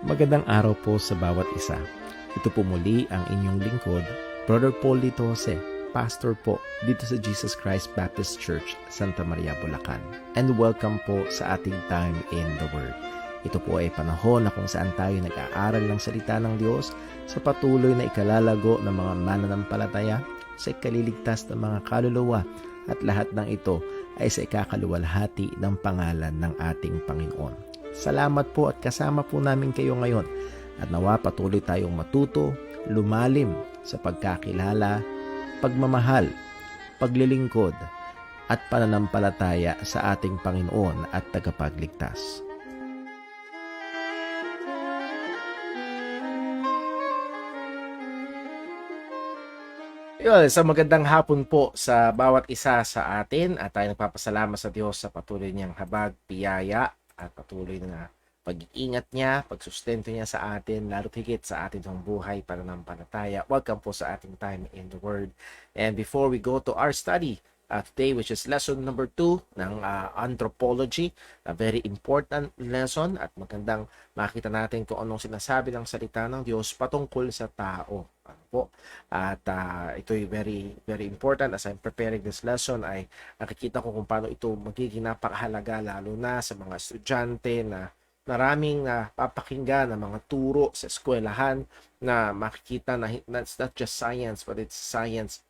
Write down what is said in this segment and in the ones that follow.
Magandang araw po sa bawat isa. Ito po muli ang inyong lingkod, Brother Paul Litose, Pastor po dito sa Jesus Christ Baptist Church, Santa Maria, Bulacan. And welcome po sa ating Time in the Word. Ito po ay panahon na kung saan tayo nag-aaral ng salita ng Diyos sa patuloy na ikalalago ng mga mananampalataya, sa ikaliligtas ng mga kaluluwa, at lahat ng ito ay sa ikakaluwalhati ng pangalan ng ating Panginoon. Salamat po at kasama po namin kayo ngayon at nawa patuloy tayong matuto, lumalim sa pagkakilala, pagmamahal, paglilingkod at pananampalataya sa ating Panginoon at tagapagligtas. Sa magandang hapon po sa bawat isa sa atin at tayo nagpapasalamat sa Diyos sa patuloy niyang habag, biyaya at patuloy na pag-iingat niya, pagsustento niya sa atin, lalo't higit sa ating buhay pananampalataya. Welcome po sa ating Time in the Word. And before we go to our study today, which is lesson number 2 ng anthropology, a very important lesson at magandang makita natin kung anong sinasabi ng salita ng Diyos patungkol sa tao. At ito ay very very important. As I'm preparing this lesson ay nakikita ko kung paano ito magiging napakahalaga lalo na sa mga estudyante na maraming papakinggan ng mga turo sa eskwelahan na makikita na it's not just science but it's science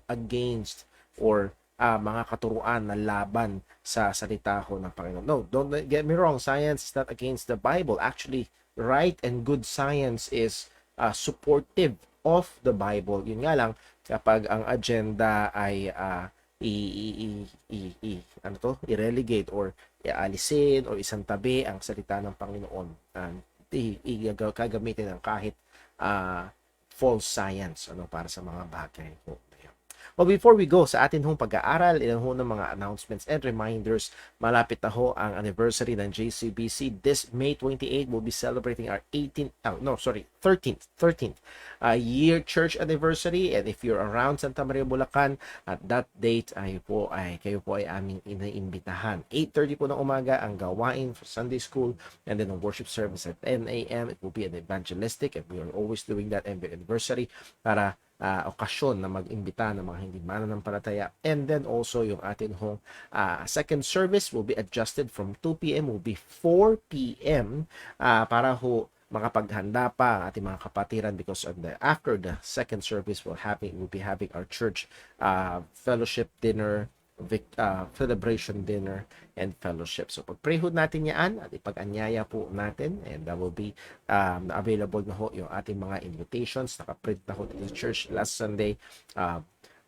against or mga katuruan na laban sa salita ko ng Panginoon. No, don't get me wrong, science is not against the Bible. Actually, right and good science is supportive of the Bible. Yun nga lang, kapag ang agenda ay i-relegate or ialisin o isang tabi ang salita ng Panginoon, kagamitin ng kahit false science para sa mga bagay po. Well, before we go sa atin hong pag-aaral, ilan ho ng mga announcements and reminders. Malapit na ho ang anniversary ng JCBC. This May 28, we'll be celebrating our 13th year church anniversary. And if you're around Santa Maria, Bulacan, at that date, kayo po ay aming iniimbitahan. 8:30 po ng umaga ang gawain for Sunday school, and then a worship service at 10 a.m. It will be an evangelistic, and we are always doing that every anniversary para okasyon na mag-imbita ng mga hindi mananampalataya. And then also yung atin hong second service will be adjusted from 2 p.m. will be 4 p.m. Para ho makapaghanda pa ang ating mga kapatiran because after the second service we'll be having our church fellowship dinner, celebration dinner and fellowship. So pag-pray ho natin yan at ipag-anyaya po natin, and that will be available na ho yung ating mga invitations. Nakaprint na ho sa church last Sunday.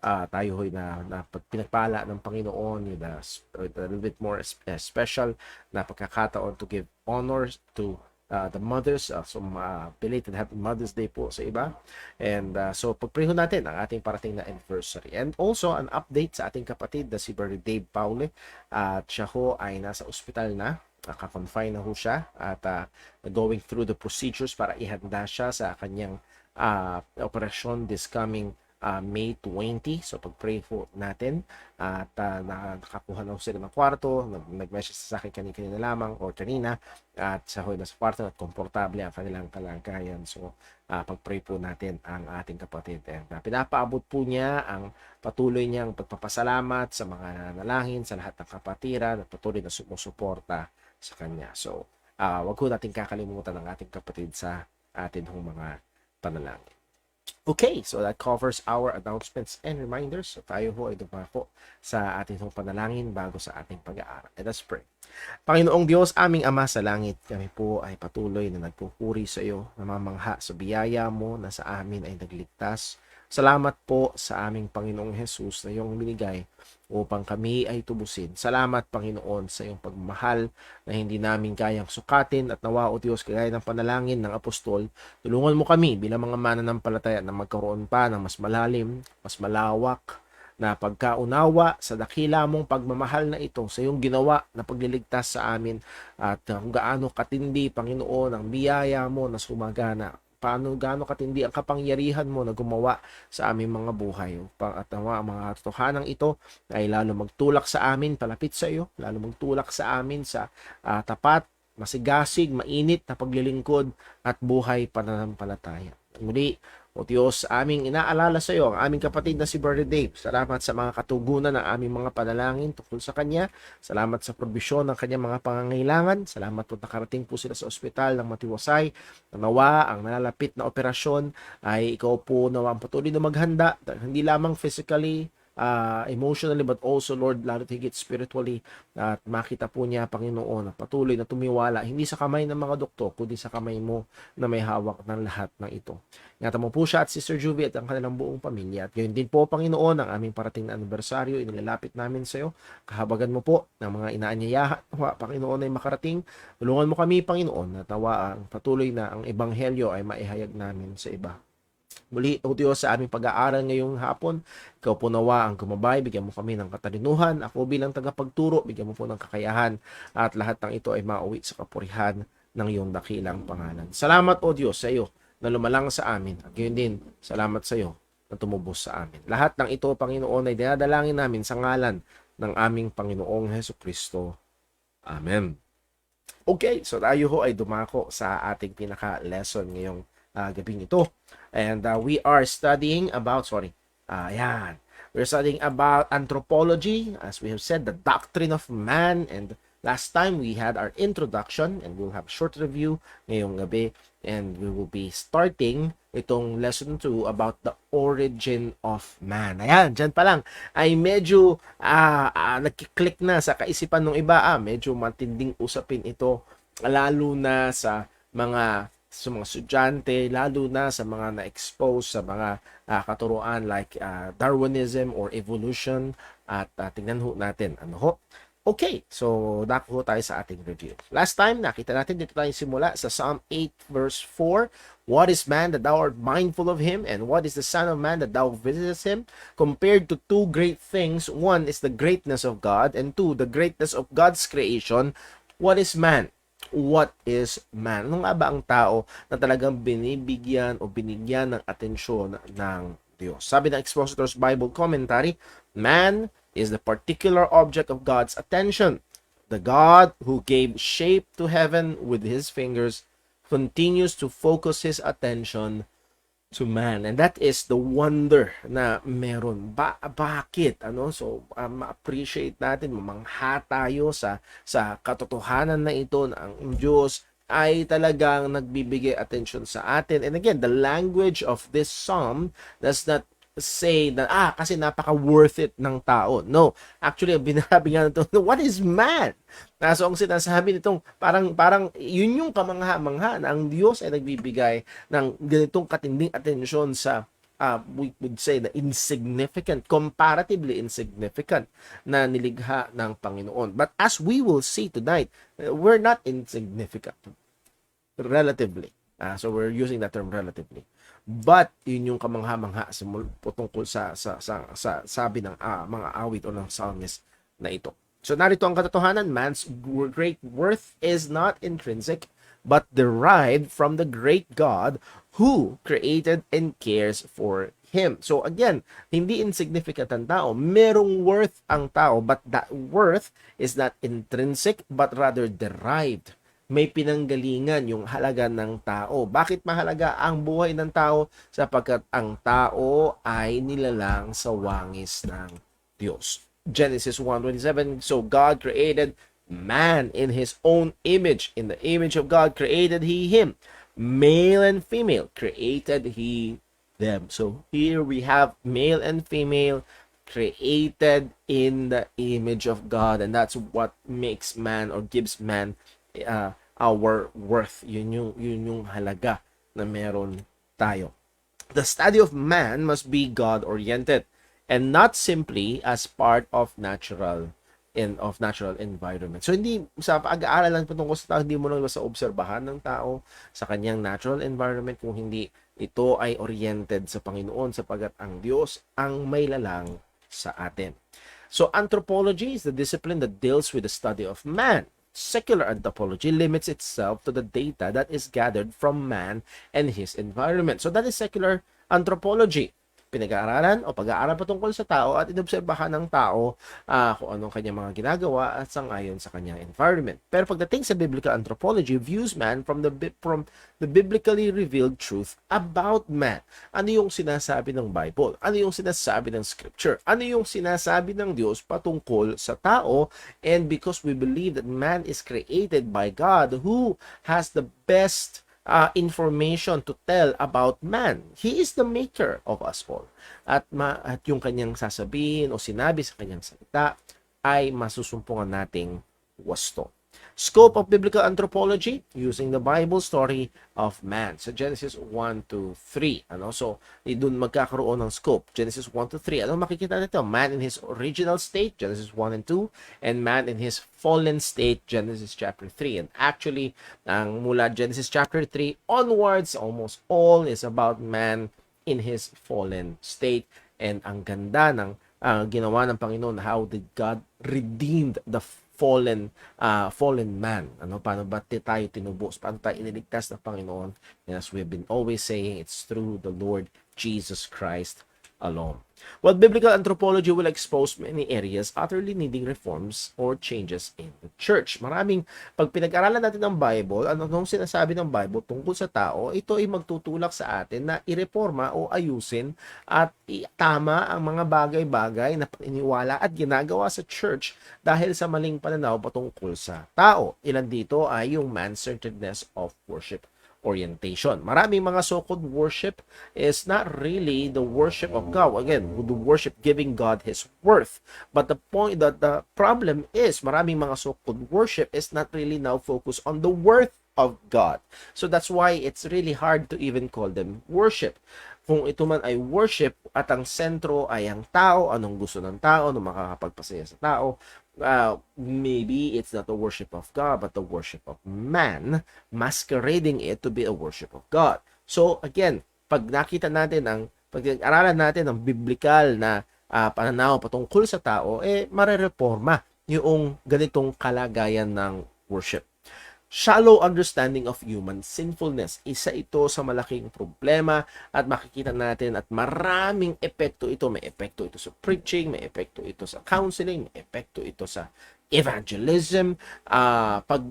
Tayo ho na pinagpala ng Panginoon with a little bit more special na pagkakataon to give honors to the mothers. Belated Happy Mother's Day po sa iba. And so pag-pray ho natin ang ating parating na anniversary. And also an update sa ating kapatid na si Brother Dave Paule. At siya ho ay nasa ospital na. Naka-confine na ho siya at going through the procedures para ihanda siya sa kanyang operasyon this coming May 20. So pag-pray po natin at nakakuha na sila ng kwarto, nag-message sa akin kanina lamang or kanina, at sa hoy na sa kwarto at komportable ang kanilang kalagayan. So pag-pray po natin ang ating kapatid, and pinapaabot po niya ang patuloy niyang pagpapasalamat sa mga nanalangin sa lahat ng kapatiran at patuloy na sumusuporta sa kanya. So wag ko natin kakalimutan ang ating kapatid sa atin hong mga panalangin. Okay, so that covers our announcements and reminders. So tayo ho ay dumako sa ating panalangin bago sa ating pag-aaral. Let us pray. Panginoong Diyos, aming Ama sa langit, kami po ay patuloy na nagpupuri sa iyo, namamangha sa biyaya mo na sa amin ay nagligtas. Salamat po sa aming Panginoong Jesus na iyong binigay upang kami ay tubusin. Salamat, Panginoon, sa iyong pagmamahal na hindi namin kayang sukatin, at nawa, O Diyos, kagaya ng panalangin ng apostol, tulungan mo kami bilang mga mananampalataya na magkaroon pa ng mas malalim, mas malawak na pagkaunawa sa dakila mong pagmamahal na ito sa iyong ginawa na pagliligtas sa amin, at kung gaano katindi, Panginoon, ang biyaya mo na sumagana gaano katindi ang kapangyarihan mo na gumawa sa aming mga buhay. At ang mga totohanan ito ay lalo magtulak sa amin palapit sa iyo, lalo magtulak sa amin sa tapat masigasig, mainit na paglilingkod at buhay pananampalataya. Muli, o Diyos, aming inaalala sa iyo ang aming kapatid na si Brother Dave. Salamat sa mga katugunan ng aming mga panalangin tungkol sa kanya. Salamat sa probisyon ng kanyang mga pangangailangan. Salamat po nakarating po sila sa ospital ng matiwasay. Nawa ang nalalapit na operasyon ay ikaw po nawa ang patuloy na maghanda, hindi lamang physically, emotionally, but also, Lord, lalo higit spiritually, at makita po niya, Panginoon, na patuloy na tumiwala, hindi sa kamay ng mga doktor, kundi sa kamay mo na may hawak ng lahat ng ito. Ingatan mo po siya at Sister Juvie at ang kanilang buong pamilya. At gayon din po, Panginoon, ang aming parating na anibersaryo, inilalapit namin sa iyo. Kahabagan mo po ng mga inaanyayahan, Panginoon, ay makarating. Tulungan mo kami, Panginoon, na tawa ang patuloy na ang ebanghelyo ay maihayag namin sa iba. Muli, O Diyos, sa aming pag-aaral ngayong hapon, ikaw po nawa ang gumabay, bigyan mo kami ng katalinuhan, ako bilang tagapagturo, bigyan mo po ng kakayahan, at lahat ng ito ay mauwi sa kapurihan ng iyong dakilang pangalan. Salamat, O Diyos, sa iyo na lumalang sa amin, at gayon din, salamat sa iyo na tumubos sa amin. Lahat ng ito, Panginoon, ay dinadalangin namin sa ngalan ng aming Panginoong Hesukristo. Amen. Okay, so tayo ho ay dumako sa ating pinaka-lesson ngayong gabing ito. And we are studying about, we're studying about anthropology, as we have said, the doctrine of man. And last time we had our introduction, and we'll have a short review ngayong gabi. And we will be starting itong lesson 2 about the origin of man. Ayan, dyan pa lang ay medyo nagkiklik na sa kaisipan ng iba. Medyo matinding usapin ito, lalo na sa mga estudyante, lalo na sa mga na-expose sa mga katuruan like Darwinism or evolution. At tingnan ho natin ano ho. Okay, so dako tayo sa ating review. Last time, nakita natin dito tayo simula sa Psalm 8 verse 4. What is man that thou art mindful of him? And what is the son of man that thou visitest him? Compared to two great things, one is the greatness of God, and two, the greatness of God's creation. What is man? What is man? Ano nga ba ang tao na talagang binibigyan o binigyan ng atensyon ng Diyos? Sabi ng Expositor's Bible Commentary, man is the particular object of God's attention. The God who gave shape to heaven with his fingers continues to focus his attention to man. And that is the wonder na meron. Bakit? So, ma-appreciate natin, mamangha tayo sa katotohanan na ito na ang Diyos ay talagang nagbibigay attention sa atin. And again, the language of this psalm does not say na kasi napaka-worth it ng tao. No. Actually, binabi nga nito, what is man? So, ang sinasabi nitong parang yun yung kamangha-mangha na ang Diyos ay nagbibigay ng ganitong katinding atensyon sa we would say na insignificant, comparatively insignificant na nilikha ng Panginoon. But as we will see tonight, we're not insignificant. Relatively. So we're using that term relatively. But yun yung kamangha-mangha tungkol sa sabi ng mga awit o ng psalmist na ito. So narito ang katotohanan, man's great worth is not intrinsic but derived from the great God who created and cares for him. So again, hindi insignificant ang tao. Merong worth ang tao, but that worth is not intrinsic but rather derived. May pinanggalingan yung halaga ng tao. Bakit mahalaga ang buhay ng tao? Sapagkat ang tao ay nilalang sa wangis ng Diyos. Genesis 1:27, so God created man in his own image. In the image of God created he him. Male and female created he them. So here we have male and female created in the image of God. And that's what makes man or gives man our worth. Yun yung halaga na meron tayo. The study of man must be God-oriented and not simply as part of natural environment. So hindi sa pag-aaral lang patungkol sa tao, hindi mo lang basta obserbahan ng tao sa kanyang natural environment, kung hindi ito ay oriented sa Panginoon, sapagkat ang Diyos ang may lalang sa atin. So anthropology is the discipline that deals with the study of man. Secular anthropology limits itself to the data that is gathered from man and his environment. So that is secular anthropology. pinag-aaralan o pag-aaral patungkol sa tao at inobserbahan ng tao kung anong kanyang mga ginagawa at sangayon sa kanyang environment. Pero pagdating sa biblical anthropology, views man from the biblically revealed truth about man. Ano yung sinasabi ng Bible? Ano yung sinasabi ng Scripture? Ano yung sinasabi ng Diyos patungkol sa tao? And because we believe that man is created by God who has the best information to tell about man. He is the maker of us all. At yung kanyang sasabihin o sinabi sa kanyang salita ay masusumpungan nating wasto. Scope of biblical anthropology, using the Bible story of man. So Genesis 1 to 3. So doon magkakaroon ng scope. Genesis 1 to 3. Ano makikita nito? Man in his original state, Genesis 1 and 2, and man in his fallen state, Genesis chapter 3. And actually, mula Genesis chapter 3 onwards, almost all is about man in his fallen state. And ang ganda ng ginawa ng Panginoon, how did God redeemed the fallen man. Paano ba tayo tinubos? Paano tayo iniligtas ng Panginoon? And as we've been always saying, it's through the Lord Jesus Christ alone. Well, biblical anthropology will expose many areas utterly needing reforms or changes in the church. Pag pinag-aralan natin ng Bible, anong sinasabi ng Bible tungkol sa tao, ito ay magtutulak sa atin na ireforma o ayusin at itama ang mga bagay-bagay na paniniwala at ginagawa sa church dahil sa maling pananaw patungkol sa tao. Ilan dito ay yung man-centeredness of worship orientation. Maraming mga so-called worship is not really the worship of God. Again, the worship giving God His worth. But the problem is, maraming mga so-called worship is not really now focused on the worth of God. So that's why it's really hard to even call them worship. Kung ito man ay worship at ang sentro ay ang tao, anong gusto ng tao, anong makakapagpasaya sa tao, maybe it's not the worship of God, but the worship of man, masquerading it to be a worship of God. So again, pag nakita natin pag-aralan natin ang biblical na pananaw patungkol sa tao, marereforma yung ganitong kalagayan ng worship. Shallow understanding of human sinfulness. Isa ito sa malaking problema at makikita natin at maraming epekto ito. May epekto ito sa preaching, may epekto ito sa counseling, may epekto ito sa evangelism. Pag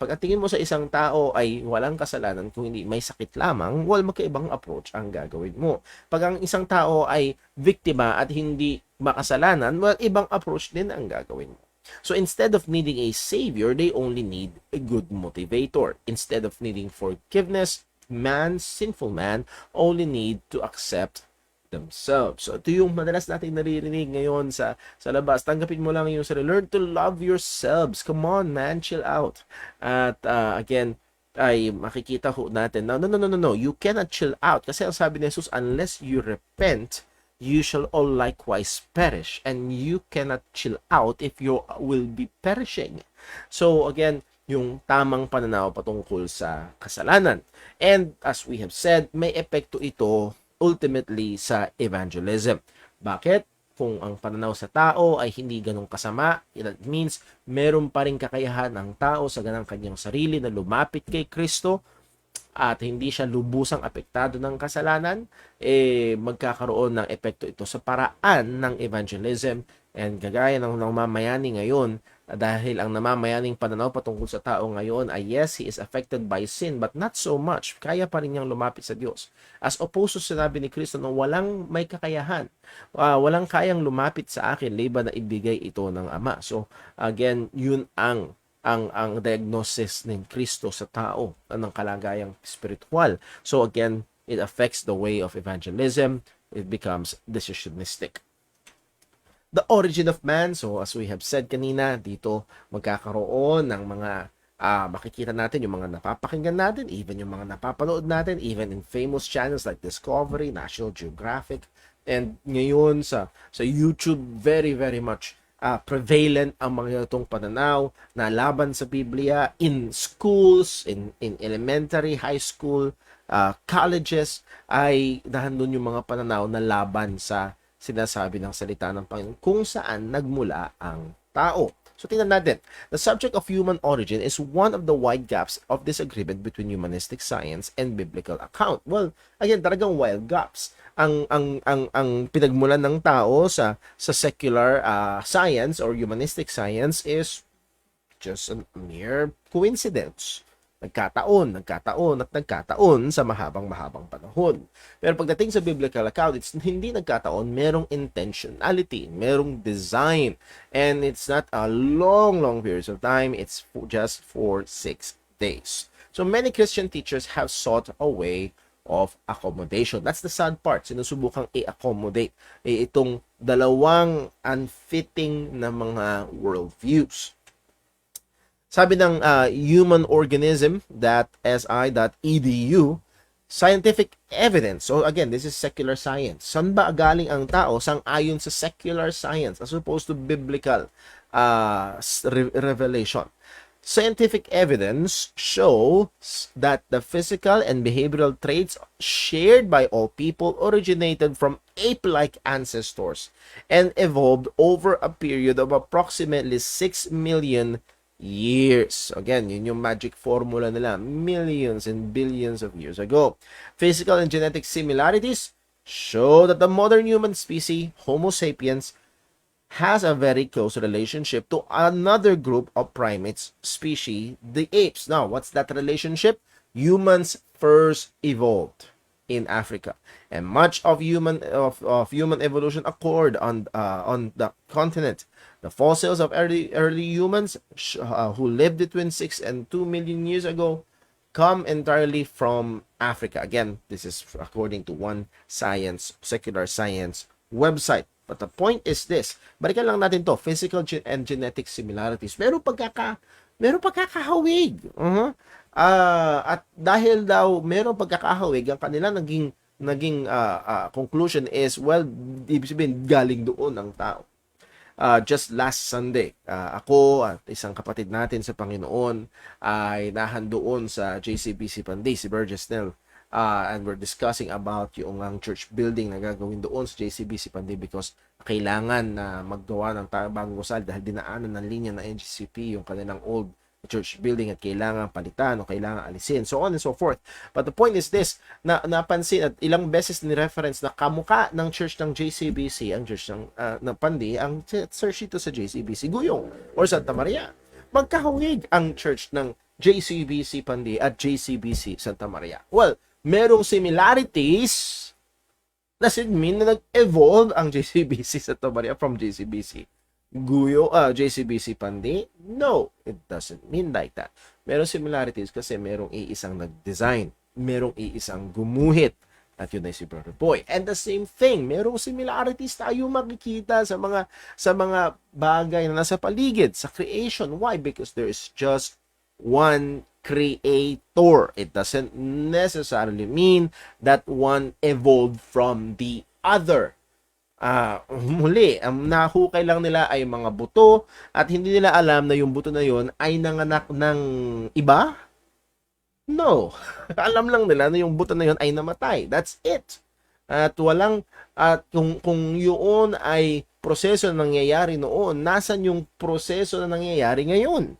ang tingin mo sa isang tao ay walang kasalanan, kung hindi may sakit lamang, magkaibang approach ang gagawin mo. Pag ang isang tao ay biktima at hindi makasalanan, ibang approach din ang gagawin mo. So instead of needing a savior, they only need a good motivator. Instead of needing forgiveness, sinful man, only need to accept themselves. So ito yung madalas natin naririnig ngayon sa labas. Tanggapin mo lang yung sarili. Learn to love yourselves. Come on, man, chill out. At again, ay makikita ho natin, no. You cannot chill out. Kasi ang sabi ni Jesus, unless you repent, you shall all likewise perish, and you cannot chill out if you will be perishing. So again, yung tamang pananaw patungkol sa kasalanan. And as we have said, may epekto ito ultimately sa evangelism. Bakit? Kung ang pananaw sa tao ay hindi ganong kasama, it means meron pa rin kakayahan ng tao sa ganang kanyang sarili na lumapit kay Kristo, at hindi siya lubusang apektado ng kasalanan, magkakaroon ng epekto ito sa paraan ng evangelism. And kagaya ng namamayani ngayon, dahil ang namamayaning pananaw patungkol sa tao ngayon ay yes, he is affected by sin, but not so much. Kaya pa rin niyang lumapit sa Diyos. As opposed to sinabi ni Kristo na walang may kakayahan, walang kayang lumapit sa akin, liban na ibigay ito ng Ama. So again, yun ang diagnosis ng Kristo sa tao ng kalagayang spiritual. So again, it affects the way of evangelism. It becomes decisionistic. The origin of man. So as we have said kanina, dito magkakaroon ng mga makikita natin yung mga napapakinggan natin, even yung mga napapanood natin, even in famous channels like Discovery, National Geographic, and ngayon sa YouTube, very, very much prevalent ang mga itong pananaw na laban sa Biblia in schools, in elementary, high school, colleges, ay nandun yung mga pananaw na laban sa sinasabi ng salita ng Panginoon kung saan nagmula ang tao. So tingnan natin. The subject of human origin is one of the wide gaps of disagreement between humanistic science and biblical account. Well, again, talagang wild gaps. Ang pinagmulan ng tao sa secular science or humanistic science is just a mere coincidence. Nagkataon sa mahabang panahon. Pero pagdating sa biblical account, it's hindi nagkataon, merong intentionality, merong design, and it's not a long periods of time, it's just for 6 days. So many Christian teachers have sought a way of accommodation. That's the sad part. Sinusubukang i-accommodate itong dalawang unfitting na mga worldviews. Sabi ng Human Organism SI.edu, scientific evidence. So again, this is secular science. Saan ba galing ang tao sang-ayon sa secular science as opposed to biblical revelation? Scientific evidence shows that the physical and behavioral traits shared by all people originated from ape-like ancestors and evolved over a period of approximately 6 million years. Again, yun yung magic formula nila. Millions and billions of years ago. Physical and genetic similarities show that the modern human species, Homo sapiens, has a very close relationship to another group of primates species, the apes. Now, what's that relationship? Humans first evolved in Africa, and much of human evolution occurred on the continent. The fossils of early humans who lived between 6 and 2 million years ago come entirely from Africa. Again, this is according to one secular science website. But the point is this, balikan lang natin to, physical and genetic similarities. Meron pagkakahawig. At dahil daw meron pagkakahawig, ang kanila naging conclusion is, well, ibig sabihin, galing doon ang tao. Just last Sunday, ako at isang kapatid natin sa Panginoon ay nahandoon sa JCBC Panday, si Burgess Nell. And we're discussing about yung ang church building na gagawin doon sa JCBC Panday because kailangan na maggawa ng bagong gusal dahil dinaanan ng linya ng NGCP yung kanilang old church building at kailangan palitan o kailangan alisin, so on and so forth. But the point is this, na napansin at ilang beses ni-reference na kamuka ng church ng JCBC, ang church ng Panday, ang church ito sa JCBC Guyong or Santa Maria. Magkahawig ang church ng JCBC Panday at JCBC Santa Maria. Well, merong similarities, doesn't mean na nag-evolve ang JCBC Santa Maria from JCBC JCBC Panday. No, it doesn't mean like that. Merong similarities kasi merong iisang nag-design, merong iisang gumuhit, at yun ay si Brother Boy. And the same thing, merong similarities tayo makikita sa mga bagay na nasa paligid, sa creation. Why? Because there is just one creator. It doesn't necessarily mean that one evolved from the other. Muli, ang nahukay lang nila ay mga buto at hindi nila alam na yung buto na yon ay nanganak ng iba? No. Alam lang nila na yung buto na yon ay namatay. That's it. At kung yun ay proseso na nangyayari noon, nasan yung proseso na nangyayari ngayon?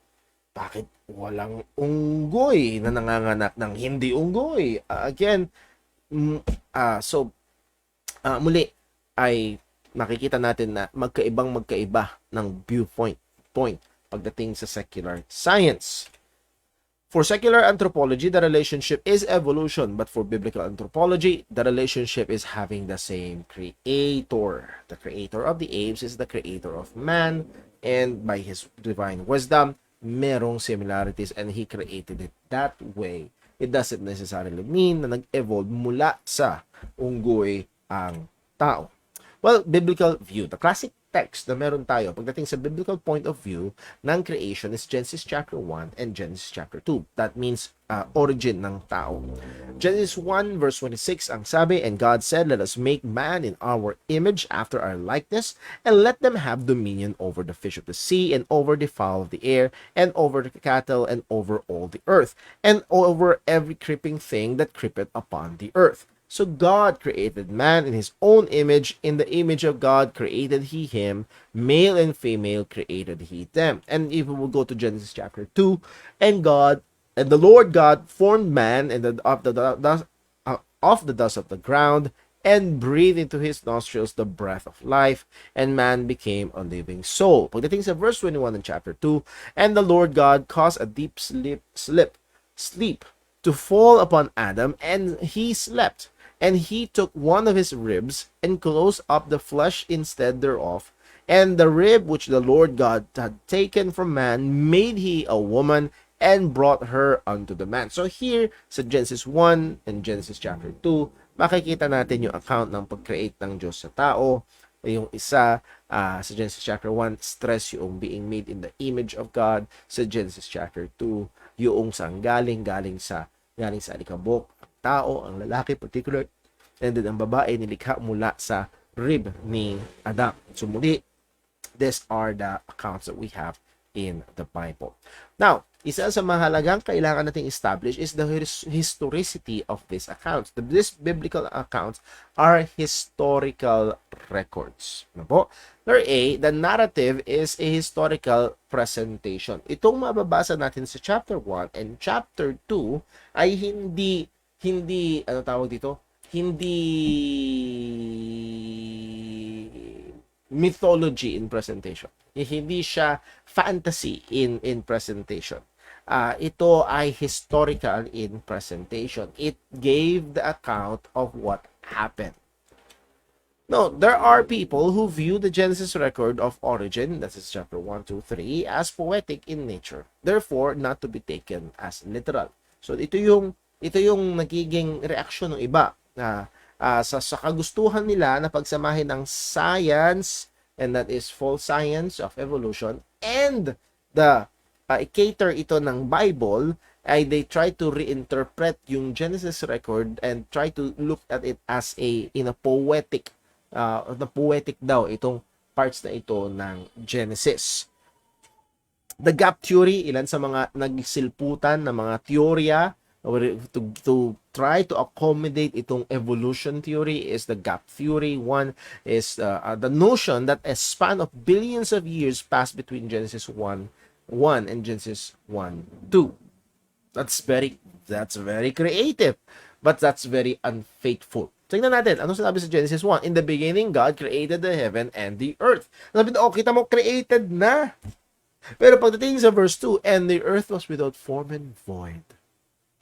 Bakit walang unggoy na nanganganak ng hindi unggoy? Muli ay makikita natin na magkaiba ng viewpoint pagdating sa secular science. For secular anthropology, the relationship is evolution, but for biblical anthropology, the relationship is having the same creator. The creator of the apes is the creator of man, and by his divine wisdom, merong similarities and he created it that way. It doesn't necessarily mean na nag-evolve mula sa unggoy ang tao. Well, biblical view. The classic text na meron tayo pagdating sa biblical point of view ng creation is Genesis chapter 1 and Genesis chapter 2. That means origin ng tao. Genesis 1 verse 26 ang sabi, "And God said, let us make man in our image after our likeness, and let them have dominion over the fish of the sea, and over the fowl of the air, and over the cattle, and over all the earth, and over every creeping thing that creepeth upon the earth." So God created man in his own image. In the image of God created he him. Male and female created he them. And if we will go to Genesis chapter 2, and the Lord God formed man and of the dust of the ground, and breathed into his nostrils the breath of life, and man became a living soul. Pagdating sa verse 21 in chapter 2, and the Lord God caused a deep sleep to fall upon Adam, and he slept. And he took one of his ribs, and closed up the flesh instead thereof. And the rib which the Lord God had taken from man made he a woman, and brought her unto the man. So here, sa Genesis 1 and Genesis chapter 2, makikita natin yung account ng pag-create ng Diyos sa tao. Yung isa, sa Genesis chapter 1, stress yung being made in the image of God. Sa Genesis chapter 2, yung galing sa alikabok, ang tao, ang lalaki particular, and then ang babae nilikha mula sa rib ni Adam. So muli, these are the accounts that we have in the Bible. Now, isa sa mahalagang kailangan nating establish is the historicity of these accounts. These biblical accounts are historical records. Ano po? Number A, the narrative is a historical presentation. Itong mababasa natin sa chapter 1 and chapter 2 ay hindi ano tawag dito? Hindi mythology in presentation. Hindi siya fantasy in presentation. Ito ay historical in presentation. It gave the account of what happened. No, there are people who view the Genesis record of origin, that is chapter 1, 2, 3, as poetic in nature. Therefore, not to be taken as literal. So ito yung nagiging reaksyon ng iba na sa kagustuhan nila na pagsamahin ng science, and that is false science of evolution, and the cater ito ng Bible, ay they try to reinterpret yung Genesis record and try to look at it as in a poetic daw itong parts na ito ng Genesis. The gap theory, ilan sa mga nagsilputan na mga teorya to try to accommodate itong evolution theory is the gap theory. One is the notion that a span of billions of years passed between Genesis 1 and Genesis 1:2. That's very creative, but that's very unfaithful. Tingnan natin, ano sinabi sa Genesis 1? In the beginning, God created the heaven and the earth. Sabi na, kita mo, created na. Pero pagdating sa verse 2, and the earth was without form and void.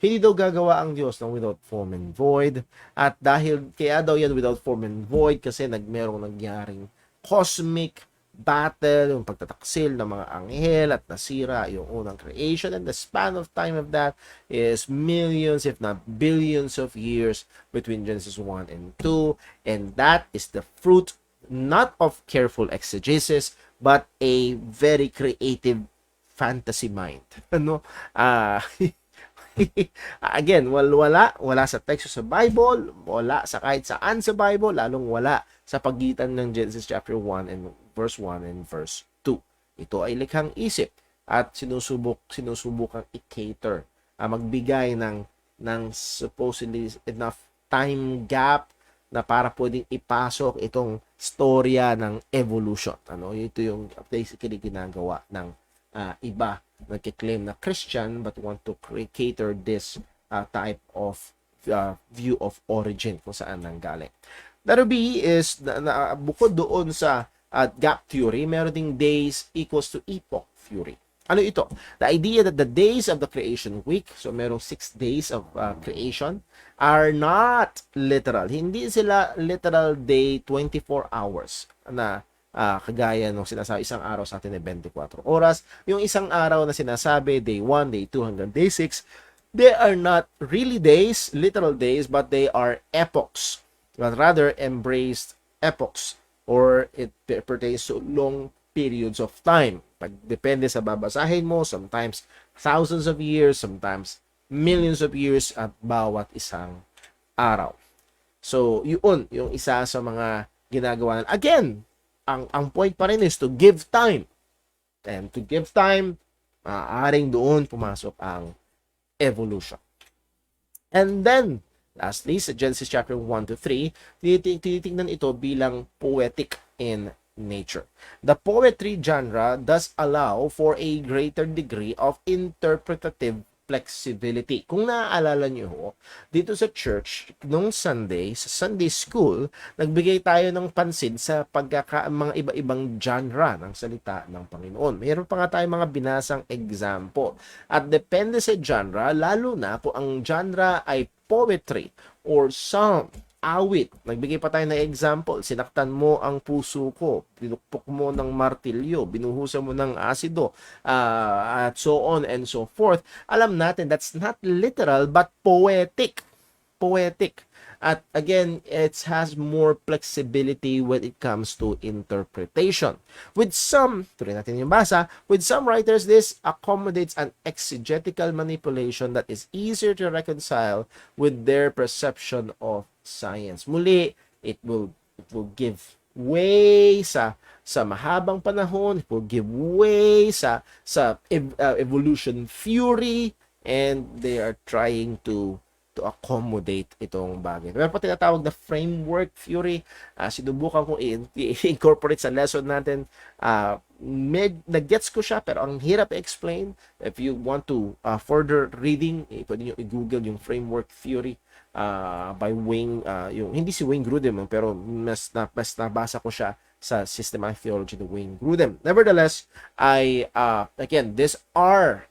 Hindi daw gagawa ang Diyos ng without form and void. At kaya daw yan without form and void kasi merong nangyaring cosmic battle, yung pagtataksil ng mga anghel at nasira yung unang creation. And the span of time of that is millions, if not billions of years between Genesis 1 and 2. And that is the fruit not of careful exegesis, but a very creative fantasy mind. Ano? Again, wala sa text sa Bible, wala sa kahit saan sa Bible, lalong wala sa pagitan ng Genesis chapter 1 and verse 1 and verse 2. Ito ay likhang isip at sinusubukang i-cater, magbigay ng supposedly enough time gap na para pwedeng ipasok itong storya ng evolution. Ito yung basically ginagawa ng iba nagkiklaim na Christian but want to cater this type of view of origin kung saan nanggaling. Letter B is bukod doon sa gap theory, meron ding days equals to epoch theory. Ano ito? The idea that the days of the creation week, so merong 6 days of creation, are not literal. Hindi sila literal day 24 hours na kagaya nung sinasabi isang araw sa atin ay 24 oras. Yung isang araw na sinasabi, day 1, day 2, hanggang day 6, they are not really days, literal days, but they are epochs. But rather, embraced epochs, or it pertains to long periods of time. Depende sa babasahin mo, sometimes thousands of years, sometimes millions of years at bawat isang araw. So, yun, yung isa sa mga ginagawa. Again, ang point pa rin is to give time. And to give time, maaaring doon pumasok ang evolution. And then, Lastly, sa Genesis chapter 1 to 3, tinitingnan ito bilang poetic in nature. The poetry genre does allow for a greater degree of interpretative flexibility. Kung naaalala niyo ho, dito sa church, nung Sunday, sa Sunday school, nagbigay tayo ng pansin sa mga iba-ibang genre ng salita ng Panginoon. Mayroon pa nga tayong mga binasang example. At depende sa genre, lalo na kung ang genre ay poetry or song, awit. Nagbigay pa tayo ng example. Sinaktan mo ang puso ko. Pinukpok mo ng martilyo. Binuhusan mo ng asido. At so on and so forth. Alam natin, that's not literal but poetic. Poetic. At again, it has more flexibility when it comes to interpretation. With some, tuloy natin yung basa, with some writers, this accommodates an exegetical manipulation that is easier to reconcile with their perception of science. Muli, it will give way sa mahabang panahon, it will give way sa evolution theory, and they are trying to accommodate itong bagay. Meron pa tinatawag na framework theory. Sinubukan kong i-incorporate sa lesson natin. Nag-gets ko siya, pero ang hirap i-explain. If you want to further reading, pwede nyo i-google yung framework theory by Wayne, hindi si Wayne Grudem, pero mas nabasa ko siya sa Systematic Theology ni Wayne Grudem. Nevertheless, again, these are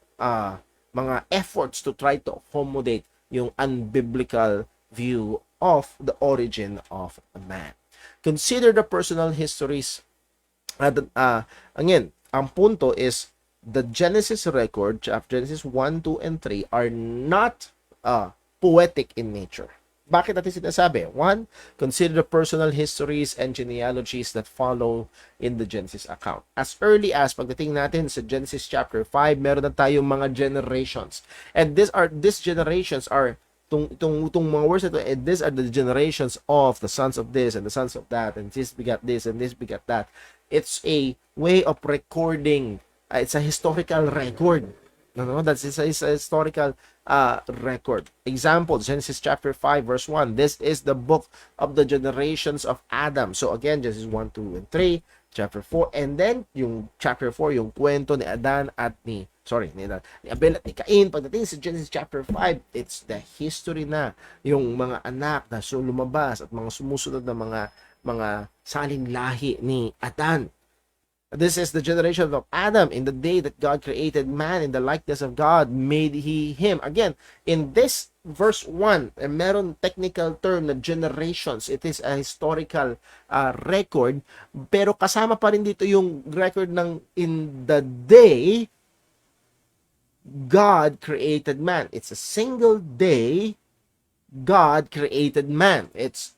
mga efforts to try to accommodate yung unbiblical view of the origin of man. Consider the personal histories. Again, ang punto is the Genesis record, Genesis 1, 2, and 3 are not poetic in nature. Bakit natin sinasabi? 1, consider the personal histories and genealogies that follow in the Genesis account. As early as pagdating natin sa Genesis chapter 5, meron na tayong mga generations. And these generations are itong mga words ito, and these are the generations of the sons of this and the sons of that, and this begat this and this begat that. It's a way of recording. It's a historical record. That's a historical record. Example, Genesis chapter 5 verse 1. This is the book of the generations of Adam. So again, Genesis 1, 2, and 3, chapter 4, and then yung chapter 4, yung kwento ni Adan at ni Abel at ni Cain. Pagdating sa Genesis chapter 5, it's the history na yung mga anak na lumabas at mga sumusunod na mga saling lahi ni Adan. This is the generation of Adam. In the day that God created man in the likeness of God, made he him. Again, in this verse 1, meron technical term na generations. It is a historical record. Pero kasama pa rin dito yung record ng in the day God created man. It's a single day God created man. It's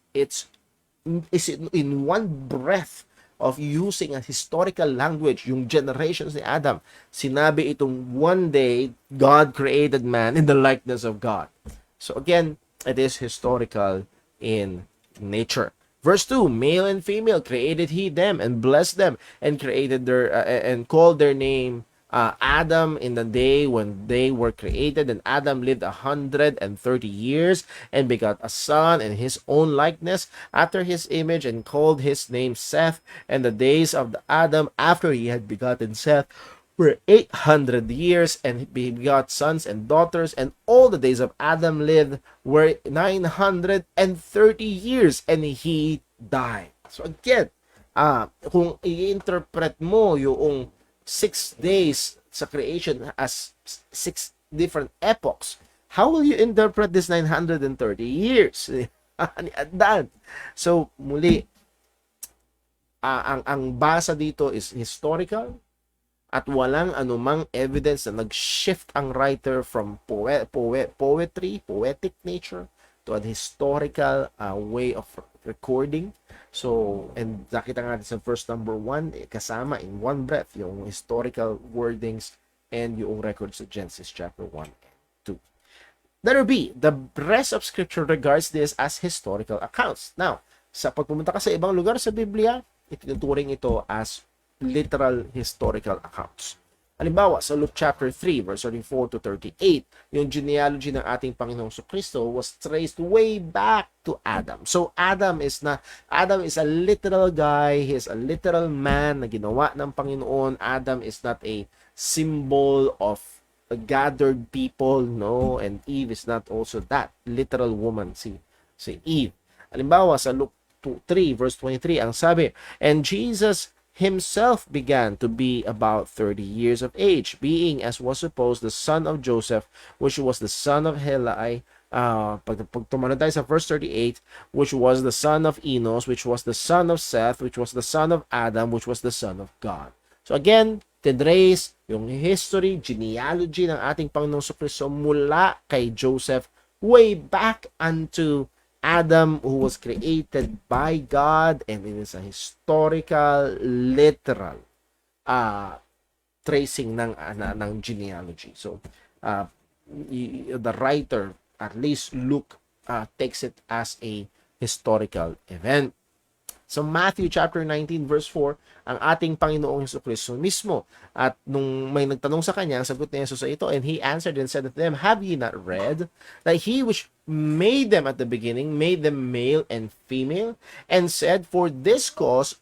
in one breath of using a historical language, yung generations ni Adam. Sinabi itong one day, God created man in the likeness of God. So again, it is historical in nature. Verse 2, male and female created he them and blessed them and created and called their name Adam in the day when they were created. And Adam lived 130 years and begot a son in his own likeness after his image and called his name Seth. And the days of Adam after he had begotten Seth were 800 years, and he begot sons and daughters, and all the days of Adam lived were 930 years, and he died. So again, kung i-interpret mo yung 6 days sa creation as 6 different epochs, how will you interpret this 930 years ni Adan? So muli, ang basa dito is historical at walang anumang evidence na nag-shift ang writer from poetic nature to a historical way of recording. So, and nakita nga natin sa verse number 1, kasama in one breath yung historical wordings and yung records sa Genesis chapter 1 and 2. Letter B, the rest of Scripture regards this as historical accounts. Now, sa pagpumunta ka sa ibang lugar sa Biblia, itinuturing ito as literal historical accounts. Halimbawa, sa Luke chapter 3, verse 34 to 38, yung genealogy ng ating Panginoong Kristo was traced way back to Adam. So, Adam is a literal guy, he is a literal man na ginawa ng Panginoon. Adam is not a symbol of a gathered people, no? And Eve is not also that literal woman, si Eve. Halimbawa, sa Luke 3, verse 23, ang sabi, and Jesus himself began to be about 30 years of age, being, as was supposed, the son of Joseph, which was the son of Heli. Pag tumanong tayo sa verse 38, which was the son of Enos, which was the son of Seth, which was the son of Adam, which was the son of God. So again, tinrace yung history, genealogy ng ating Panginoong Kristo mula kay Joseph way back unto Adam, who was created by God, and it is a historical, literal tracing ng genealogy. So, the writer, at least Luke, takes it as a historical event. So Matthew chapter 19 verse 4, ang ating Panginoong Jesucristo mismo. At nung may nagtanong sa kanya, ang sagot ni Jesus sa ito, and he answered and said to them, have ye not read that he which made them at the beginning made them male and female, and said, for this cause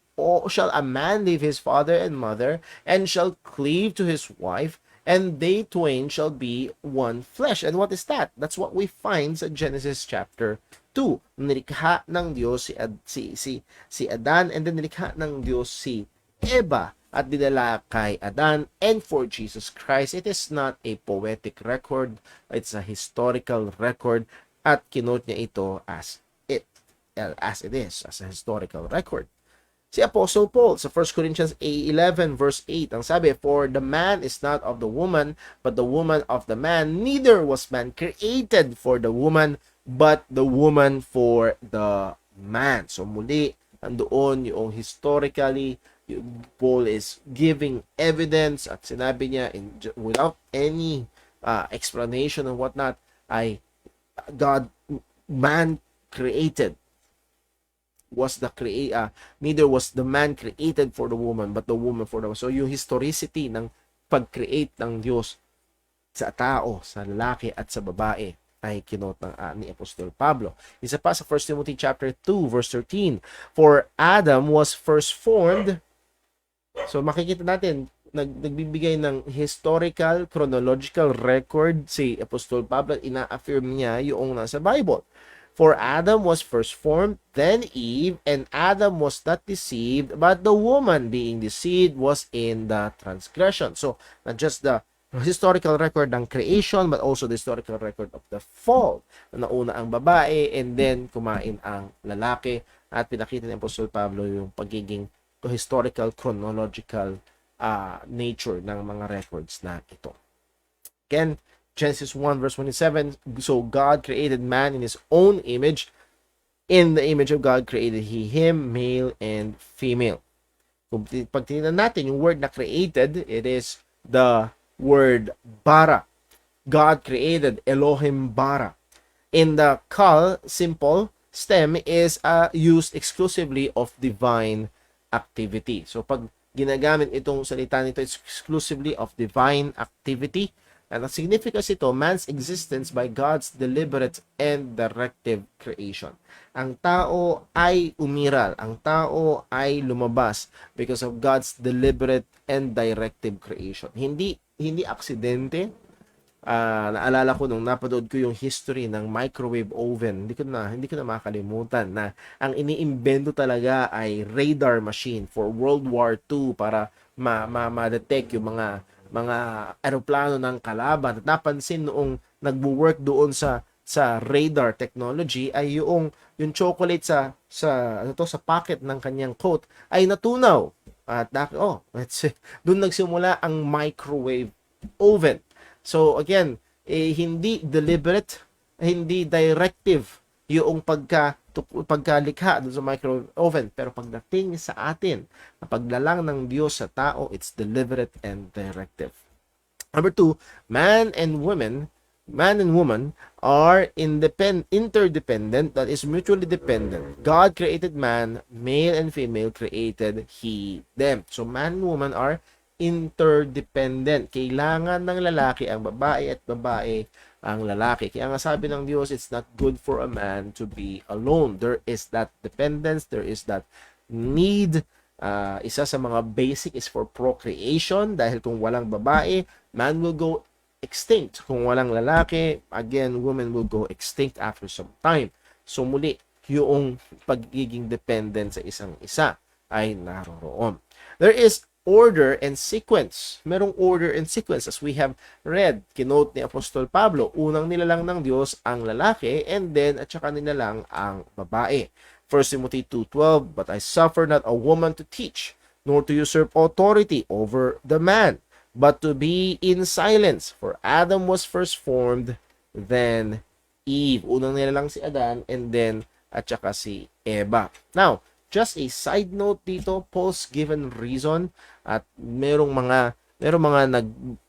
shall a man leave his father and mother, and shall cleave to his wife, and they twain shall be one flesh. And what is that? That's what we find sa Genesis chapter 2. Nilikha ng Diyos si Adan, and then nilikha ng Diyos si Eva at dinala kay Adan. And for Jesus Christ, it is not a poetic record, it's a historical record, at kinote niya ito as it is, as a historical record. Si Apostle Paul sa 1 Corinthians 11 verse 8, ang sabi, for the man is not of the woman, but the woman of the man. Neither was man created for the woman, but the woman for the man. So muli, andoon yung historically, Paul is giving evidence at sinabi niya without any explanation and whatnot, ay man created neither was the man created for the woman, but the woman for the man. So yung historicity ng pag-create ng Diyos sa tao, sa lalaki at sa babae, ay kinot ng ni Apostol Pablo. Isa pa sa 1 Timothy chapter 2 verse 13, for Adam was first formed. So makikita natin, nagbibigay ng historical, chronological record si Apostol Pablo, ina-affirm niya yung nasa Bible. For Adam was first formed, then Eve, and Adam was not deceived, but the woman being deceived was in the transgression. So, not just the historical record ng creation, but also the historical record of the fall. Nauna ang babae, and then kumain ang lalaki. At pinakita ni Apostol Pablo yung pagiging historical, chronological nature ng mga records na ito. Again, Genesis 1 verse 27, so God created man in his own image. In the image of God created he him, male and female. Kung pag tingnan natin yung word na created, it is the word bara. God created, Elohim bara. In the kal, simple stem is used exclusively of divine activity. So pag ginagamit itong salita nito, it's exclusively of divine activity. And ang significance ito, man's existence by God's deliberate and directive creation. Ang tao ay umiral, ang tao ay lumabas because of God's deliberate and directive creation. Hindi aksidente. Naalala ko nung napanood ko yung history ng microwave oven. Hindi ko na makalimutan na ang iniimbento talaga ay radar machine for World War II para ma-detect yung mga eroplano ng kalaban. At napansin noong nagwo-work doon sa radar technology ay yung chocolate sa pocket ng kanyang coat ay natunaw. At doon nagsimula ang microwave oven. So again, hindi deliberate, hindi directive yung pagkalikha doon sa microwave oven, pero pagdating sa atin, paglalang ng Diyos sa tao, it's deliberate and directive. Number 2, man and woman are interdependent, that is mutually dependent. God created man, male and female created he them. So man and woman are interdependent. Kailangan ng lalaki ang babae at babae ang lalaki. Kaya nga sabi ng Diyos, it's not good for a man to be alone. There is that dependence, there is that need. Isa sa mga basic is for procreation, dahil kung walang babae, man will go extinct. Kung walang lalaki, again, women will go extinct after some time. So muli, yung pagiging dependent sa isang isa ay naroroon. There is order and sequence. Merong order and sequence as we have read. Kinote ni Apostol Pablo, unang nilalang ng Diyos ang lalaki, and then at saka nilalang ang babae. 1 Timothy 2:12, but I suffer not a woman to teach, nor to usurp authority over the man, but to be in silence. For Adam was first formed, then Eve. Unang nilalang si Adan, and then at saka si Eva. Now, just a side note dito, Paul's given reason, at merong mga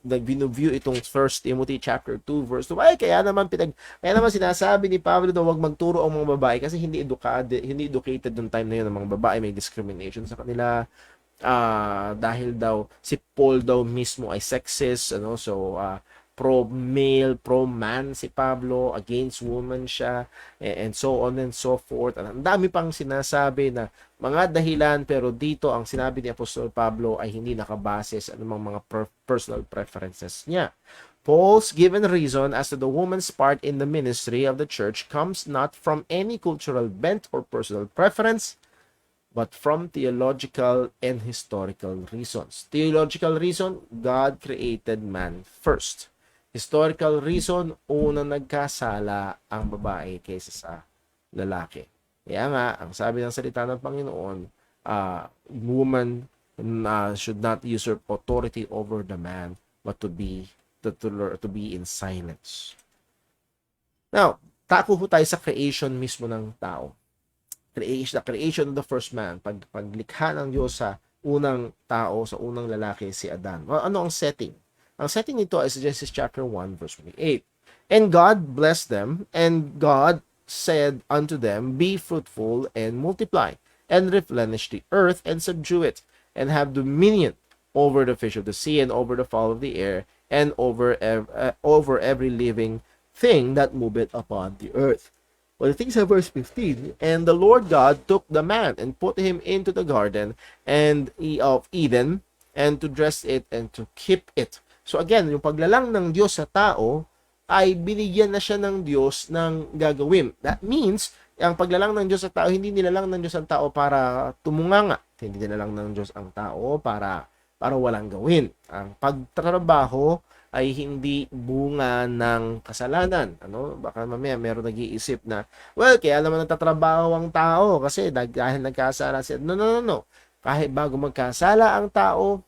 nag-view itong 1 Timothy chapter 2 verse 2. Ay, kaya naman sinasabi ni Pablo na wag magturo ang mga babae kasi hindi educated noong time na yun ang mga babae, may discrimination sa kanila. Dahil daw si Paul daw mismo ay sexist, so pro-male, pro-man si Pablo, against woman siya, and so on and so forth. At ang dami pang sinasabi na mga dahilan, pero dito ang sinabi ni Apostol Pablo ay hindi nakabase sa anumang mga personal preferences niya. Paul's given reason as to the woman's part in the ministry of the church comes not from any cultural bent or personal preference, but from theological and historical reasons. Theological reason, God created man first. Historical reason, unang nagkasala ang babae kaysa sa lalaki. Kaya nga, ang sabi ng salita ng Panginoon, woman should not usurp authority over the man, but to be in silence. Now, tako ho tayo sa creation mismo ng tao. The creation of the first man, paglikha ng Diyos sa unang tao, sa unang lalaki, si Adan. Ano ang setting? Ang setting nito is Genesis chapter 1 verse 28. And God blessed them, and God said unto them, be fruitful and multiply, and replenish the earth and subdue it, and have dominion over the fish of the sea, and over the fowl of the air, and over every living thing that moveth upon the earth. Well, the things of verse 15, and the Lord God took the man and put him into the garden of Eden, and to dress it and to keep it. So again, yung paglalang ng Diyos sa tao ay binigyan na siya ng Diyos ng gagawin. That means, ang paglalang ng Diyos sa tao, hindi nilalang ng Diyos ang tao para tumunganga. Hindi nilalang ng Diyos ang tao para walang gawin. Ang pagtrabaho ay hindi bunga ng kasalanan. Baka mamaya meron nag-iisip na, well, kaya naman nagtatrabaho ang tao kasi dahil nagkasala siya. No. Kahit bago magkasala ang tao,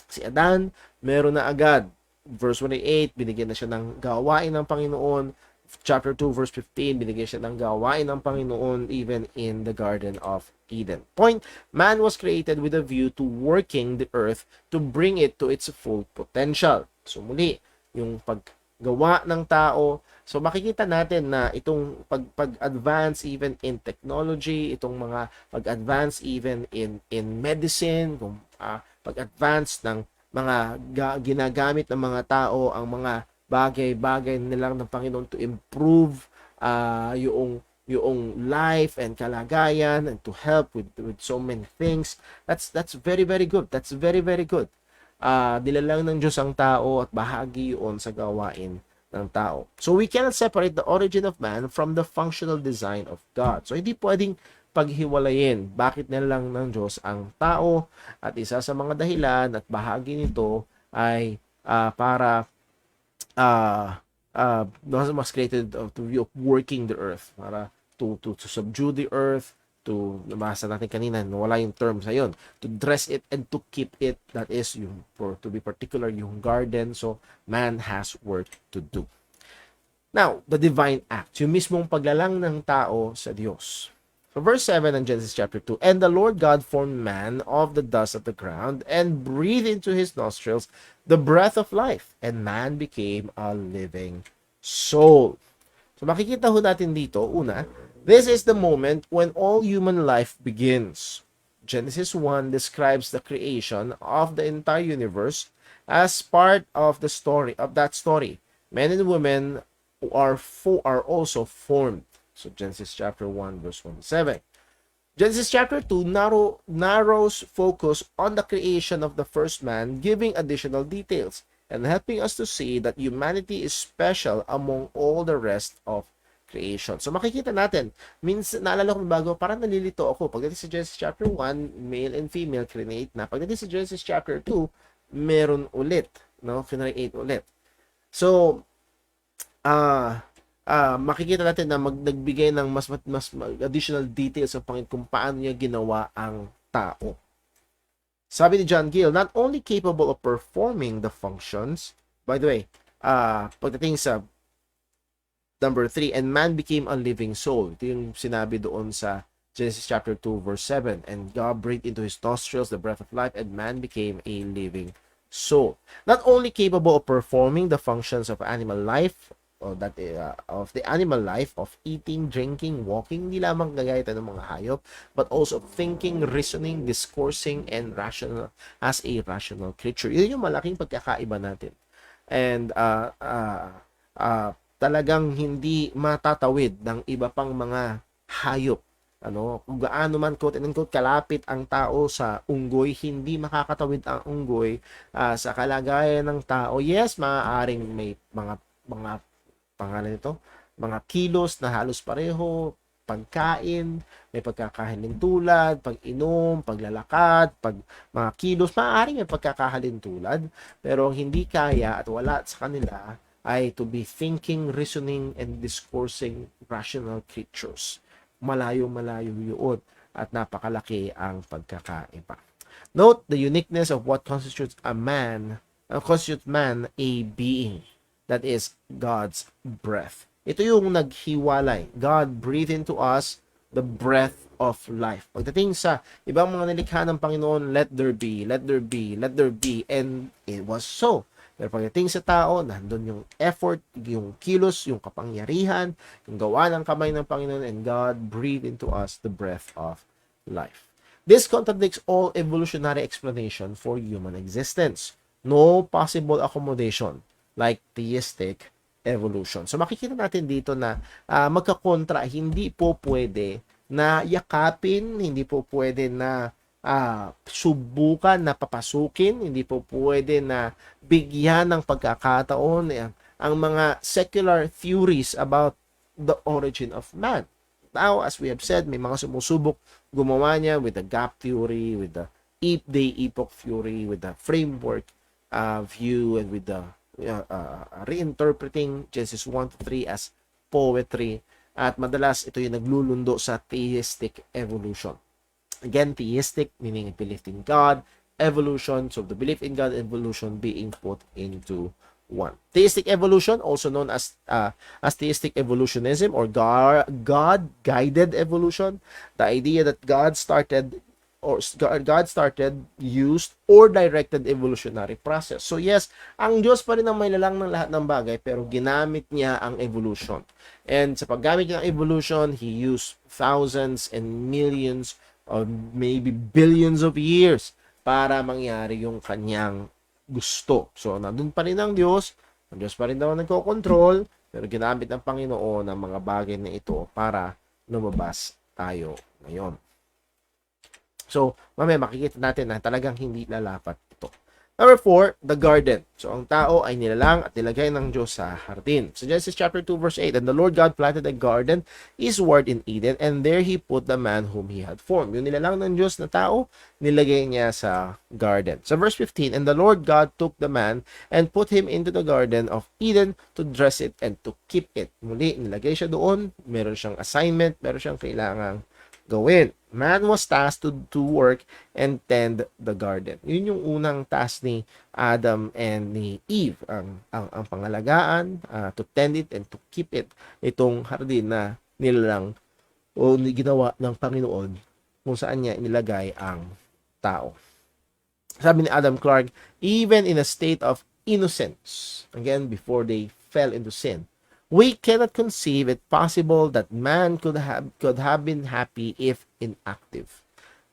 si Adan, meron na agad. Verse 28, binigyan na siya ng gawain ng Panginoon. Chapter 2, verse 15, binigyan siya ng gawain ng Panginoon even in the Garden of Eden. Point, man was created with a view to working the earth to bring it to its full potential. So muli, yung paggawa ng tao. So makikita natin na itong pag-advance even in technology, itong mga pag-advance even in medicine, kung pag-advance ng mga ginagamit ng mga tao, ang mga bagay-bagay nilang ng Panginoon to improve yung life and kalagayan, and to help with so many things. That's very, very good. That's very, very good. Nilalang ng Diyos ang tao at bahagi yun sa gawain ng tao. So we cannot separate the origin of man from the functional design of God. So hindi pwedeng paghiwalayin bakit nilalang ng Diyos ang tao, at isa sa mga dahilan at bahagi nito ay para was created to view of working the earth, para to subdue the earth, to nabasa natin kanina, wala yung term sa yon, to dress it and to keep it. That is yung, to be particular, yung garden. So man has work to do. Now, the divine act, yung mismong paglalang ng tao sa Diyos. So verse 7 in Genesis chapter 2, and the Lord God formed man of the dust of the ground, and breathed into his nostrils the breath of life, and man became a living soul. So makikita ho natin dito, una, this is the moment when all human life begins. Genesis 1 describes the creation of the entire universe as part of the story of that story. Men and women are also formed. So Genesis chapter 1 verse 1 to 7. Genesis chapter 2 narrows focus on the creation of the first man, giving additional details and helping us to see that humanity is special among all the rest of creation. So makikita natin, naalala ko bago, parang nalilito ako. Pagdating sa Genesis chapter 1, male and female create na. Pagdating sa Genesis chapter 2, meron ulit, no? Create ulit. So, makikita natin na nagbigay ng mas additional details sa Panginoon kung paano niya ginawa ang tao. Sabi ni John Gill, not only capable of performing the functions, by the way, pagdating sa number 3, and man became a living soul. Ito yung sinabi doon sa Genesis chapter 2 verse 7, and God breathed into his nostrils the breath of life, and man became a living soul. Not only capable of performing the functions of animal life, of the animal life of eating, drinking, walking, hindi lamang gagaya ng mga hayop, but also thinking, reasoning, discoursing, and rational as a rational creature. Yun yung malaking pagkakaiba natin. And talagang hindi matatawid ng iba pang mga hayop. Kung gaano man quote and unquote kalapit ang tao sa unggoy, hindi makakatawid ang unggoy sa kalagayan ng tao. Yes, maaaring may mga pangalan nito, mga kilos na halos pareho, pagkain, may pagkakahalintulad, pag-inom, paglalakad, mga kilos, maaaring may pagkakahalintulad, pero hindi kaya at wala sa kanila ay to be thinking, reasoning, and discoursing rational creatures. Malayo-malayo yun at napakalaki ang pagkakaiba. Note the uniqueness of what constitutes man a being. That is God's breath. Ito yung naghiwalay. God breathed into us the breath of life. Pagdating sa ibang mga nilikha ng Panginoon, let there be, let there be, let there be, and it was so. Pero pagdating sa tao, nandun yung effort, yung kilos, yung kapangyarihan, yung gawa ng kamay ng Panginoon, and God breathed into us the breath of life. This contradicts all evolutionary explanation for human existence. No possible accommodation like theistic evolution. So makikita natin dito na magkakontra, hindi po pwede na yakapin, hindi po pwede na subukan na papasukin, hindi po pwede na bigyan ng pagkakataon ang mga secular theories about the origin of man. Now, as we have said, may mga sumusubok gumawa niya with the gap theory, with the eighth-day epoch theory, with the framework view, and with the reinterpreting Genesis 1 to 3 as poetry. At madalas ito yung naglulundo sa theistic evolution. Again, theistic meaning belief in God, evolution, so the belief in God, evolution being put into one. Theistic evolution, also known as theistic evolutionism or God-guided evolution, the idea that God started, used, or directed evolutionary process. So yes, ang Diyos pa rin ang may lalang ng lahat ng bagay, pero ginamit niya ang evolution. And sa paggamit niya ng evolution, He used thousands and millions or maybe billions of years para mangyari yung kanyang gusto. So, nandun pa rin ang Diyos pa rin daw nagko-control, pero ginamit ng Panginoon ang mga bagay na ito para lumabas tayo ngayon. So, mamaya makikita natin na talagang hindi lalapat ito. Number 4, the garden. So, ang tao ay nilalang at nilagay ng Diyos sa hardin. So, Genesis chapter 2 verse 8, and the Lord God planted a garden eastward in Eden, and there He put the man whom He had formed. Yung nilalang ng Diyos na tao, nilagay niya sa garden. So, verse 15, and the Lord God took the man and put him into the garden of Eden to dress it and to keep it. Muli, nilagay siya doon. Meron siyang assignment, meron siyang kailangang gawin. Man was tasked to work and tend the garden. Yun yung unang task ni Adam and ni Eve. Ang pangalagaan, to tend it and to keep it. Itong hardin na nilalang o ginawa ng Panginoon kung saan niya inilagay ang tao. Sabi ni Adam Clarke, even in a state of innocence, again, before they fell into sin, we cannot conceive it possible that man could have been happy if inactive.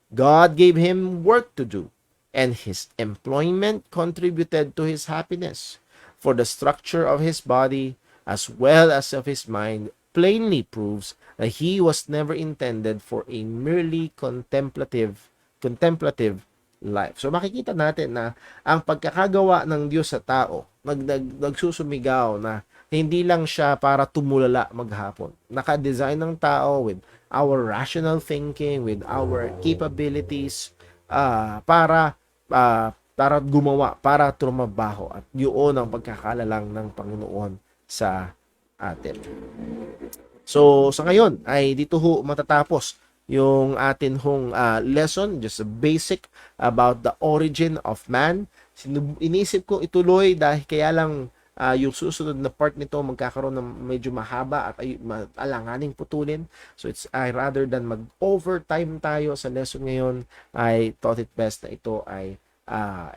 God gave him work to do, and his employment contributed to his happiness. For the structure of his body, as well as of his mind, plainly proves that he was never intended for a merely contemplative life. So makikita natin na ang pagkakagawa ng Diyos sa tao, nagsusumigaw na hindi lang siya para tumulala maghapon. Naka-design ng tao with our rational thinking, with our capabilities, para gumawa, para trumabaho. At yun ang pagkakalalang ng Panginoon sa atin. So, sa ngayon ay dito ho matatapos yung atin hong lesson, just a basic about the origin of man. Inisip ko ituloy dahil kaya lang yung susunod na part nito magkakaroon ng medyo mahaba at alanganing putulin. So it's rather than mag-overtime tayo sa lesson ngayon, I thought it best na ito ay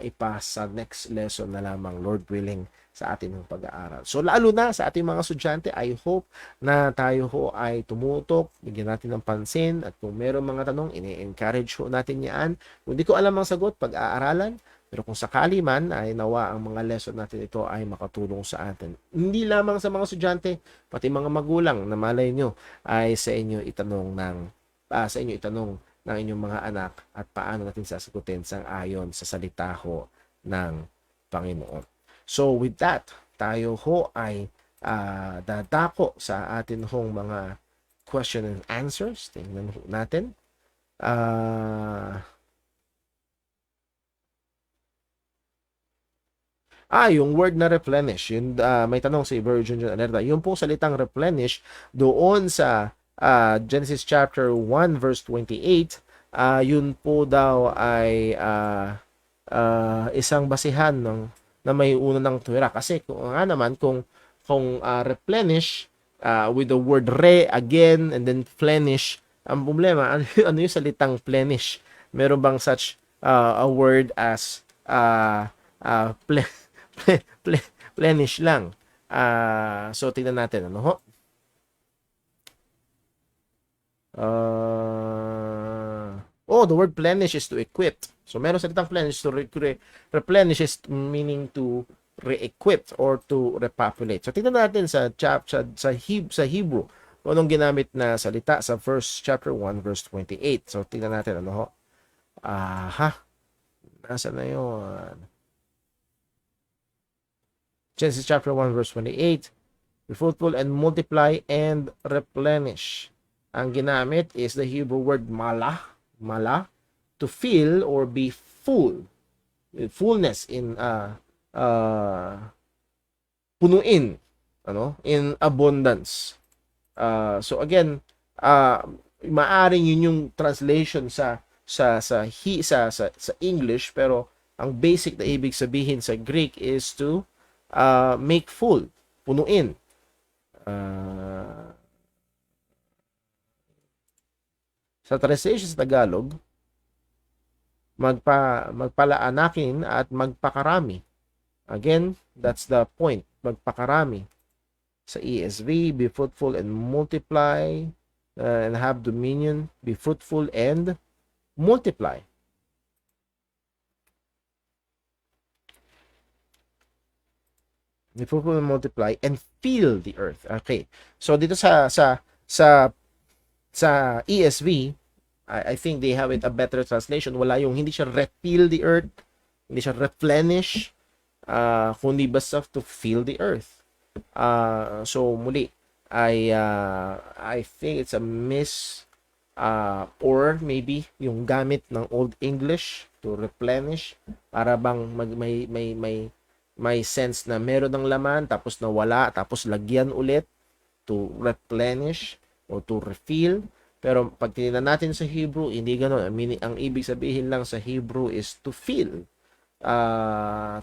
ipas sa next lesson na lamang, Lord willing, sa atin ng pag-aaral. So lalo na sa ating mga estudyante, I hope na tayo ho ay tumutok, bigyan natin ng pansin, at kung meron mga tanong, ini-encourage ho natin yan. Kung di ko alam ang sagot, pag-aaralan, pero kung sakali man ay nawa ang mga lesson natin ito ay makatulong sa atin. Hindi lamang sa mga estudyante, pati mga magulang na malay nyo ay sa inyo itanong ng inyong mga anak at paano natin sasagutin sang ayon sa salita ho ng Panginoon. So with that, tayo ho ay dadako sa atin hong mga question and answers. Tingnan natin. Yung word na replenish, yun, may tanong si Virgin John Alerta. Yung pong salitang replenish doon sa Genesis chapter 1 verse 28, yun po daw ay isang basihan na may una ng tuwira. Kasi kung naman, kung replenish with the word re again and then plenish, ang problema, ano yung salitang plenish? Meron bang such a word as plenish lang? So tingnan natin ano ho. The word plenish is to equip. So meron salitang plenish, to replenish is meaning to re-equip or to repopulate. So tingnan natin sa Hebrew kung anong ginamit na salita sa chapter 1 verse 28. So tingnan natin ano ho. Nasaan na yun? Genesis chapter 1 verse 28. Be fruitful and multiply and replenish. Ang ginamit is the Hebrew word mala, to fill or be full. Fullness in punuin, in abundance. So again, maaring yun yung translation sa English, pero ang basic na ibig sabihin sa Greek is to make full, punuin. Sa translation sa Tagalog, magpalaanakin at magpakarami. Again, that's the point. Magpakarami. Sa ESV, be fruitful and multiply and have dominion. Be fruitful and multiply. Be fruitful and multiply and fill the earth. Okay. So dito sa ESV, I think they have it a better translation. Wala yung, hindi siya refill the earth, hindi siya replenish, kundi basta to fill the earth. So muli, I think it's a miss, or maybe yung gamit ng Old English to replenish, para bang may sense na meron ng laman tapos nawala tapos lagyan ulit, to replenish or to refill. Pero pag tinignan natin sa Hebrew, hindi ganoon. Ang ibig sabihin lang sa Hebrew is to fill. Nasa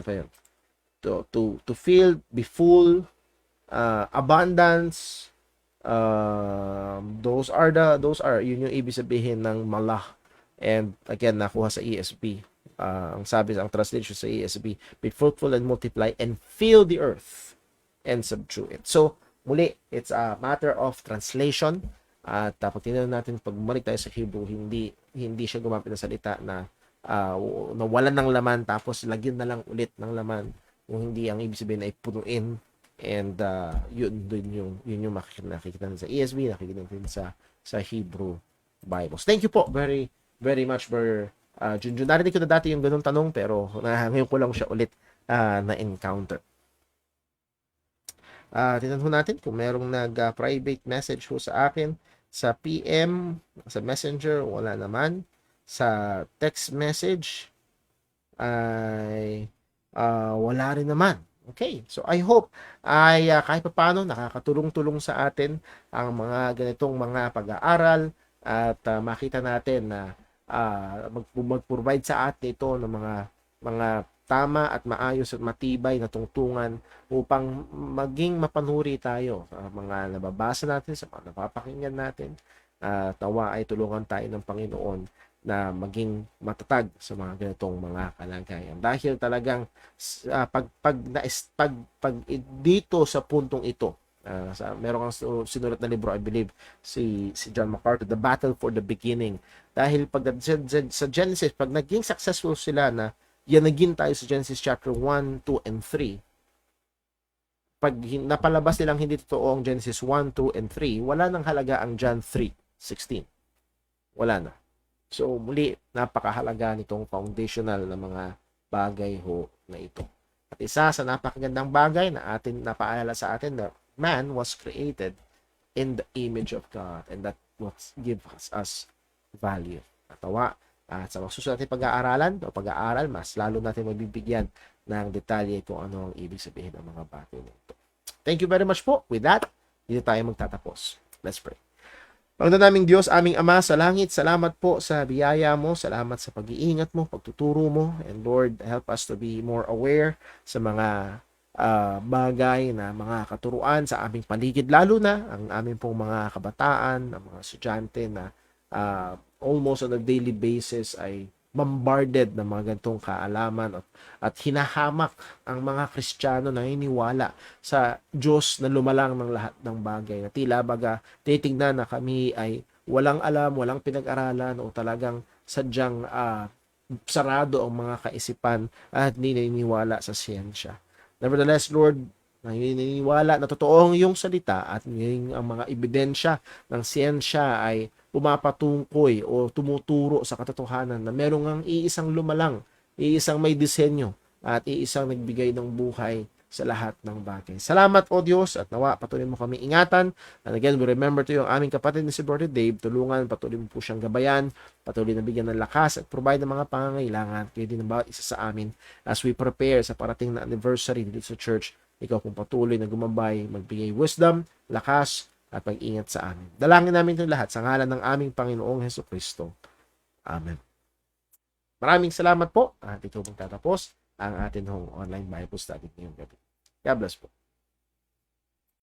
pa yun? To fill, be full, abundance. Those are yun yung ibig sabihin ng malah. And again, nakuha sa ESV. Ang translation sa ESV, be fruitful and multiply and fill the earth and subdue it. So muli, it's a matter of translation. At pag tinignan natin, pag bumalik tayo sa Hebrew, hindi siya gumamit ng salita na nawalan ng laman tapos lagyan na lang ulit ng laman. Kung hindi, ang ibig sabihin ay punuin. And yun yung nakikita natin sa ESV, nakikita natin sa Hebrew Bibles. Thank you po very very much, Brother Junjun. Narinig ko na dati yung ganung tanong, pero ngayon ko lang siya ulit na-encounter. Tingnan ho natin kung merong nag-private message ho sa akin sa PM, sa Messenger, wala naman. Sa text message ay wala rin naman. Okay, so I hope ay kahit paano nakakatulong-tulong sa atin ang mga ganitong mga pag-aaral at makita natin na mag-provide sa atin ito ng mga tama at maayos at matibay na tungtungan upang maging mapanuri tayo sa mga nababasa natin, sa mga napapakinggan natin. Tawa ay tulungan tayo ng Panginoon na maging matatag sa mga ganitong mga kalagayan. Dahil talagang pag dito sa puntong ito, meron kang sinulat na libro, I believe, si John MacArthur, The Battle for the Beginning. Dahil pag sa Genesis, pag naging successful sila na yanagin tayo sa Genesis chapter 1, 2, and 3, pag napalabas nilang hindi totoo ang Genesis 1, 2, and 3, wala nang halaga ang John 3:16. Wala na. So, muli, napakahalaga nitong foundational na mga bagay ho na ito. At isa sa napakagandang bagay na atin napaalala sa atin na man was created in the image of God, and that what gives us value. Natawa. At sa masusunod natin pag-aaral, mas lalo natin mabibigyan ng detalye kung ano ang ibig sabihin ng mga bagay na ito. Thank you very much po. With that, dito tayo magtatapos. Let's pray. Panginoon naming Diyos, aming Ama sa langit, salamat po sa biyaya mo, salamat sa pag-iingat mo, pagtuturo mo, and Lord, help us to be more aware sa mga bagay na mga katuruan sa aming paligid, lalo na ang aming pong mga kabataan, ang mga estudyante na almost on a daily basis ay bombarded ng mga ganitong kaalaman at hinahamak ang mga Kristiyano na iniwala sa Diyos na lumalang ng lahat ng bagay, na tila baga titingnan na kami ay walang alam, walang pinag-aralan, o talagang sadyang sarado ang mga kaisipan at hindi naniniwala sa siyensya. Nevertheless, Lord, naniniwala na totoo ang iyong salita at ang mga ebidensya ng siyensya ay pumapatungkoy o tumuturo sa katotohanan na merong ang iisang lumalang, iisang may disenyo, at iisang nagbigay ng buhay sa lahat ng bagay. Salamat o Diyos, at nawa patuloy mo kami ingatan. And again, we remember to yung aming kapatid na si Brother Dave, tulungan, patuloy mo po siyang gabayan, patuloy na bigyan ng lakas at provide ng mga pangangailangan, kayo din ng bawat isa sa amin as we prepare sa parating na anniversary dito sa church. Ikaw pong patuloy na gumabay, magbigay wisdom, lakas, at pag-ingat sa amin. Dalangin namin itong lahat sa ngalan ng aming Panginoong Hesukristo. Amen. Maraming salamat po. At ito pong tatapos ang atin hong online Bible study ngayong gabi. God bless po.